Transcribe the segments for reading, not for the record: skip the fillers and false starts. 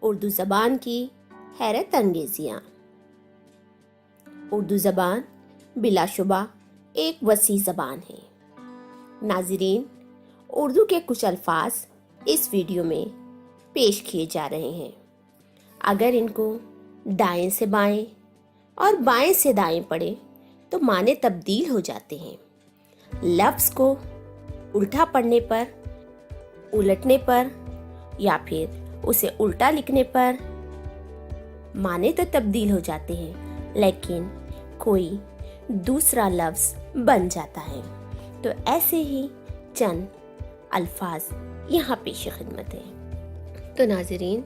उर्दू ज़बान की हैरत अंगेजियाँ। उर्दू ज़बान बिलाशुबा एक वसी ज़बान है। नाज़रीन, उर्दू के कुछ अल्फाज इस वीडियो में पेश किए जा रहे हैं। अगर इनको दाएं से बाएं और बाएं से दाएं पढ़े तो माने तब्दील हो जाते हैं। लफ्ज़ को उल्टा पढ़ने पर, उलटने पर या फिर उसे उल्टा लिखने पर माने तो तब्दील हो जाते हैं, लेकिन कोई दूसरा लफ्ज़ बन जाता है। तो ऐसे ही चंद अल्फाज यहाँ पेश खिदमत है। तो नाज़रीन,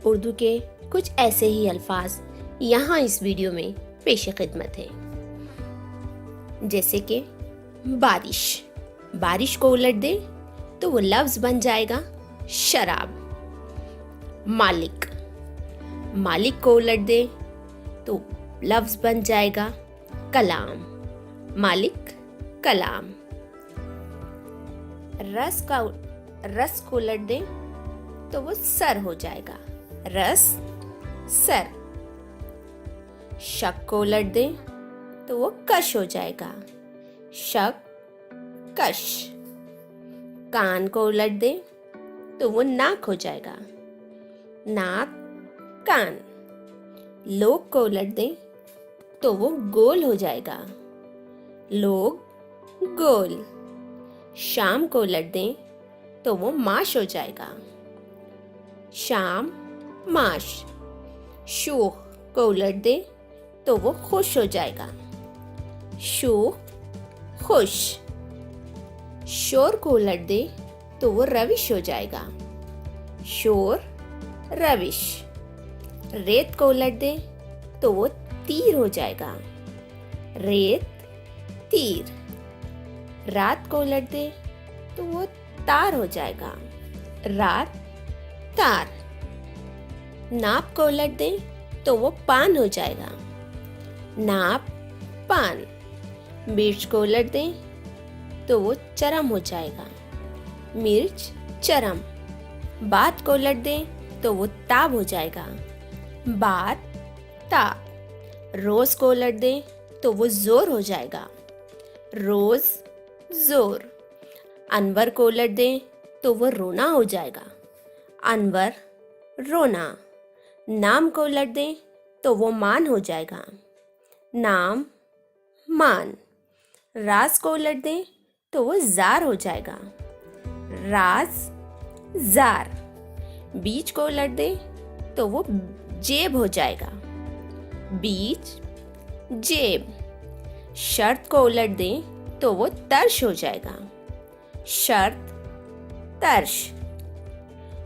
उर्दू के कुछ ऐसे ही अल्फाज यहाँ इस वीडियो में पेश खिदमत है। जैसे कि बारिश। बारिश को उलट दे तो वो लफ्ज़ बन जाएगा शराब। मालिक। मालिक को उलट दे तो लफ्ज़ बन जाएगा कलाम। मालिक कलाम। रस को उलट दे तो वो सर हो जाएगा। रस सर। शक को उलट दे तो वो कश हो जाएगा। शक कश। कान को उलट दे तो वो नाक हो जाएगा। नाक कान। लोग को उलट दे तो वो गोल हो जाएगा। लोग गोल। शाम को उलट दे तो वो माश हो जाएगा। शाम माश। शूख को उलट दे तो वो खुश हो जाएगा। शूख खुश। शोर को उलट दे तो वो रविश हो जाएगा। शोर रविश। रेत को उलट दे तो वो तीर हो जाएगा। रेत तीर। रात को उलट दे तो वो तार हो जाएगा। रात तार। नाप को उलट दे तो वो पान हो जाएगा। नाप पान। मिर्च को उलट दे तो वो चरम हो जाएगा। मिर्च चरम। बात को उलट दे तो वो ताब हो जाएगा। बात ताब। रोज को उलट दे तो वो जोर हो जाएगा। रोज जोर। अनवर को उलट दे तो वो रोना हो जाएगा। अनवर रोना। नाम को उलट दे तो वो मान हो जाएगा। नाम मान। राज को उलट दे तो वो जार हो जाएगा। राज जार। बीच को उलट दे तो वो जेब हो जाएगा। बीच जेब। शर्त को उलट दे तो वो तर्श हो जाएगा। शर्त तर्श।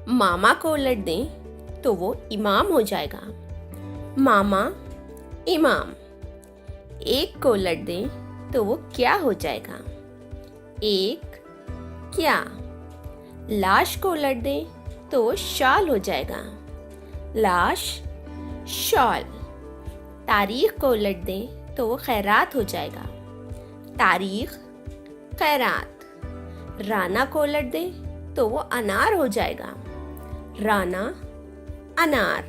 मामा को उलट दे तो वो इमाम हो जाएगा। मामा इमाम। एक को उलट दे तो वो क्या हो जाएगा। एक क्या। लाश को उलट दे तो वो शाल हो जाएगा। लाश शॉल। तारीख को उलट दे तो वो खैरात हो जाएगा। तारीख खैरात। राना को उलट दे तो वो अनार हो जाएगा। राना अनार।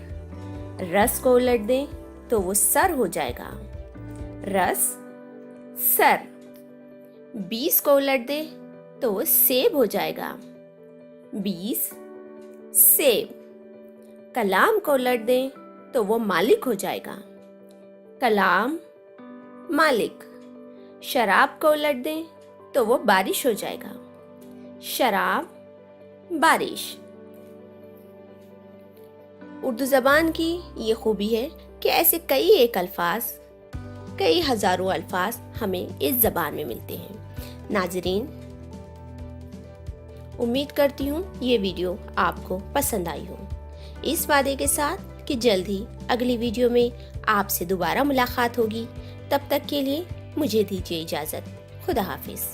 रस को उलट दे तो वो सर हो जाएगा। रस सर। 20 को उलट दे तो वो सेब हो जाएगा। 20 सेब। कलाम को उलट दे तो वो मालिक हो जाएगा। कलाम मालिक। शराब को उलट दे तो वो बारिश हो जाएगा। शराब बारिश। उर्दू ज़बान की ये खूबी है कि ऐसे कई एक अल्फाज, कई हज़ारों अल्फाज हमें इस ज़बान में मिलते हैं। नाज़रीन, उम्मीद करती हूँ ये वीडियो आपको पसंद आई हो। इस वादे के साथ कि जल्द ही अगली वीडियो में आपसे दोबारा मुलाकात होगी। तब तक के लिए मुझे दीजिए इजाज़त। खुदा हाफिज़।